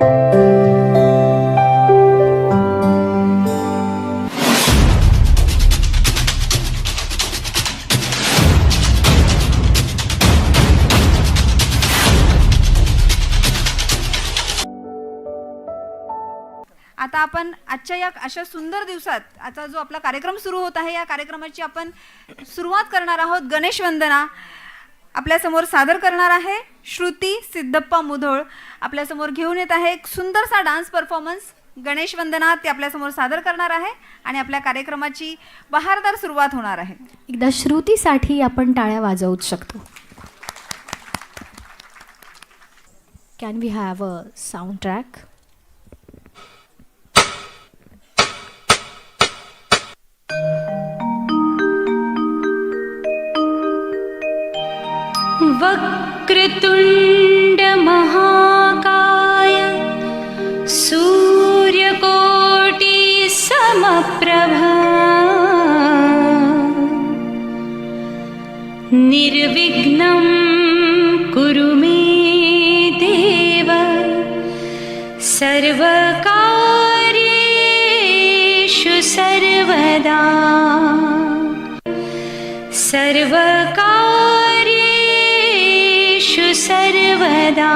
आता आपण आजच्या या अशा सुंदर दिवसात आता जो आपला कार्यक्रम सुरू होत आहे, या कार्यक्रमाची आपण सुरुवात करणार आहोत. गणेश वंदना आपल्यासमोर सादर करणार आहे श्रुती सिद्धप्पा मुधोळ. आपल्यासमोर घेऊन येत आहे एक सुंदरसा डान्स परफॉर्मन्स. गणेश वंदना ते आपल्यासमोर सादर करणार आहे आणि आपल्या कार्यक्रमाची बहारदार सुरुवात होणार आहे. एकदा श्रुतीसाठी आपण टाळ्या वाजवूच शकतो. Can we have a sound track? वक्रतुंड महाकाय सूर्यकोटि समप्रभा निर्विघ्नं कुरु मे देव सर्वकार्येषु सर्वदा सर्वकार्येषु सर्वदा.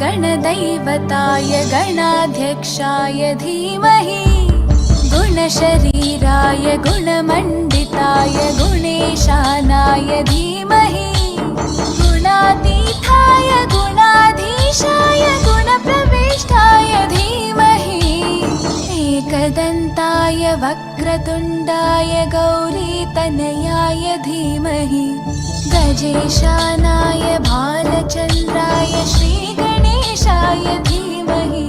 गणदैवताय गणाध्यक्षाय धीमहि गुणशरीराय गुणमण्डिताय गुणेशानाय धीमहि गुणातीताय गुणाधीशाय गुणप्रविष्टाय धीमहि एकदन्ताय वक्रतुण्डाय गौरीतनयाय धीमहि गजेशानाय भालचन्द्राय श्रीगणेशाय धीमहि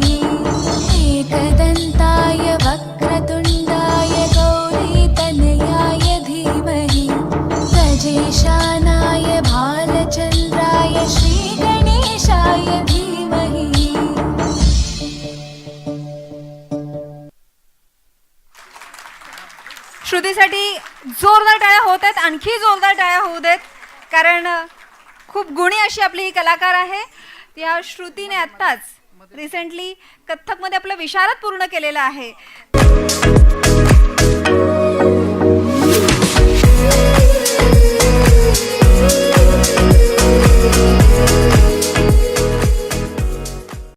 एकदन्ताय वक्रतुण्डाय गौरीतनयाय धीमहि गजेशानाय भालचन्द्राय श्रीगणेशाय धीमहि. श्रुतीसाठी जोरदार टाळ्या होत आहेत. आणखी जोरदार टाळ्या होऊ देत, कारण खूप गुणी अशी आपली ही कलाकार आहे. या श्रुतीने आत्ताच रिसेंटली कथ्थकमध्ये आपलं विशारद पूर्ण केलेलं आहे.